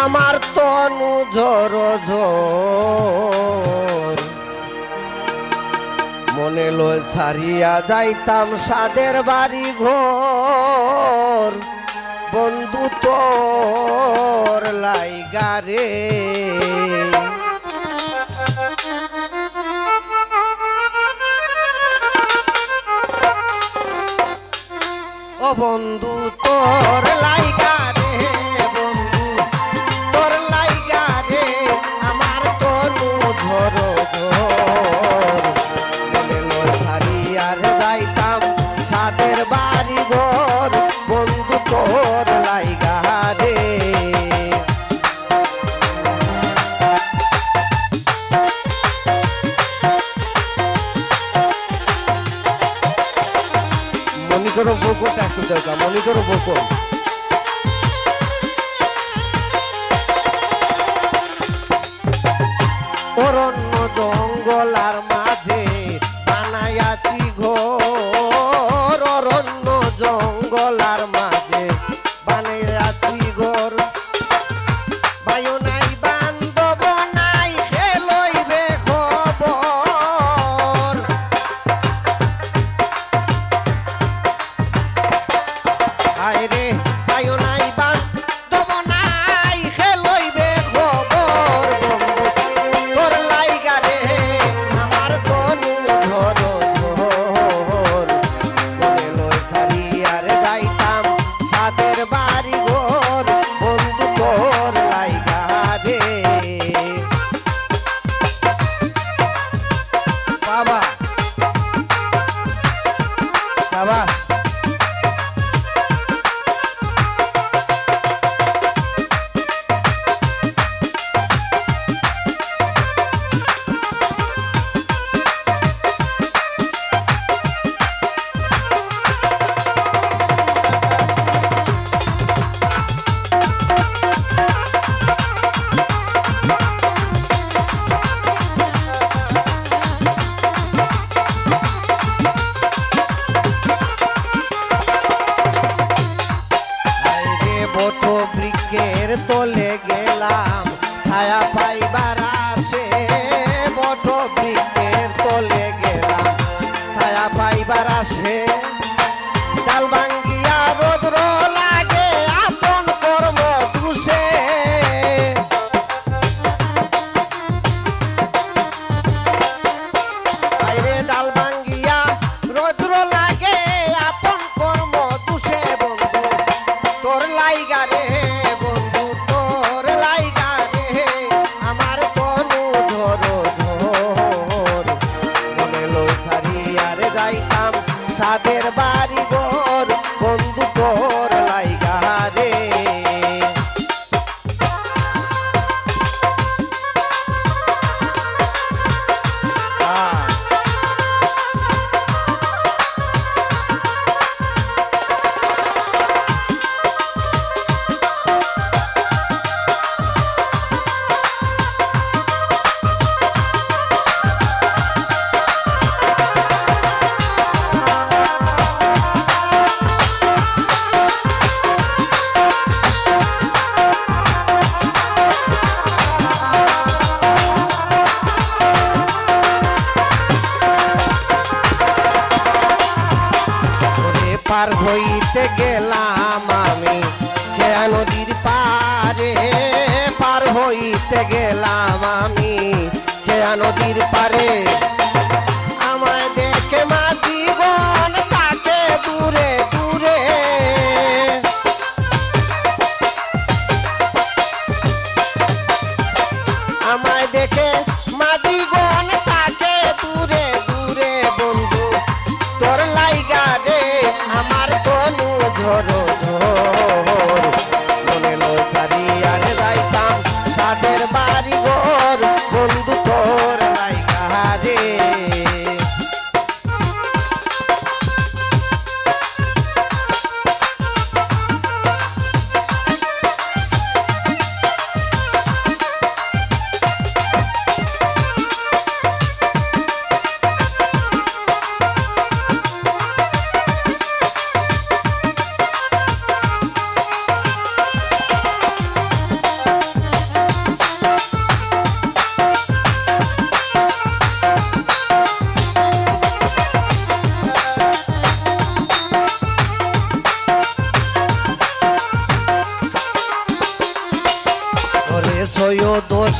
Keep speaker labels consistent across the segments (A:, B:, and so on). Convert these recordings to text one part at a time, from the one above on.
A: আমার তনু ঝর ঝর মনে লয় ছাড়িয়া যাইতাম সাদের বাড়ি ঘর বন্ধু তোর লাইগা রে ও বন্ধু তোর লাইগা রে বন্ধু তোর লাইগা রে আমার তনু ঝর ঝর মনে লয় ছাড়িয়া যাইতাম সাদের বাড়ি ঘর বন্ধু তোর লাইগা রে মনিকরো বকোটা একটু দেখা মনিকরো বকো অরণ্য জঙ্গল আর মাঝে বানাইয়াছি ঘর অরণ্য জঙ্গল আর মাঝে বানাইয়াছি ঘর বায়ু নাই বান্ধব নাই খেলইবে খবর আইরে বায়ু নাই বান্ধব নাই খেলইবে খবর বন্ধু তোর লাইগা রে আমার তনু ঝর ঝর মনে লয় ছাড়িয়া রে যাইতাম সাদের বাড়ি ঘর বন্ধু তোর লাইগা রে বাবা শাবাশ বট বৃক্ষের তলে গেলাম ছায়া পাইবার আসে বট বৃক্ষের তলে গেলাম ছায়া পাইবার আসে ডাল ভাঙ্গিয়া রোদ্র লাগে আপন কর্ম দুষে বাইরে ডাল ভাঙ্গিয়া রোদ্র লাগে আপন কর্ম দুষে বন্ধু তোর লাইগা রে বন্ধু তোর লাইগা রে আমার তনু ঝর ঝর মনে লয় ছাড়িয়া রে যাইতাম সাদের বাড়ি ঘর বন্ধু তোর লাইগা রে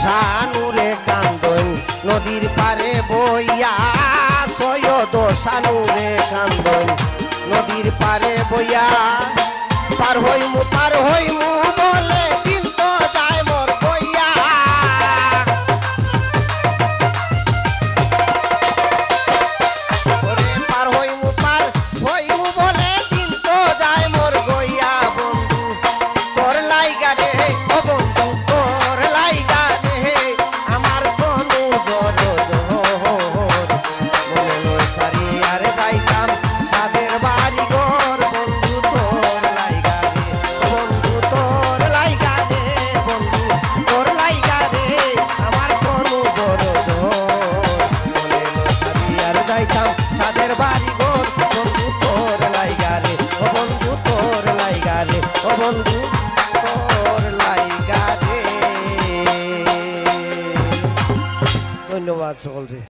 A: সানুরে কান্দন নদীর পারে বইয়া সৈয়দ সানুরে কান্দন নদীর পারে বইয়া পার হইমু বলে দিন তো যায় মোর বইয়া ওরে পার হইমু বলে দিন তো যায় মোর গইয়া বন্ধু তোর লাইগা রে ও বন্ধু তোর লাইগা রে আমার কোনো জর মনে নয় ছাড়ি আরে যাইতাম সাদের বাড়ি ঘর বন্ধু তোর লাইগা রে বন্ধু তোর লাইগা রে বন্ধু তোর লাইগা রে আমার কোনো জর মনে নয় ছাড়ি আরে যাইতাম সাদের বাড়ি ঘর বন্ধু তোর লাইগা রে ও বন্ধু তোর লাইগা রে ও বন্ধু তোর লাইগা রে ধন্যবাদ সকলকে।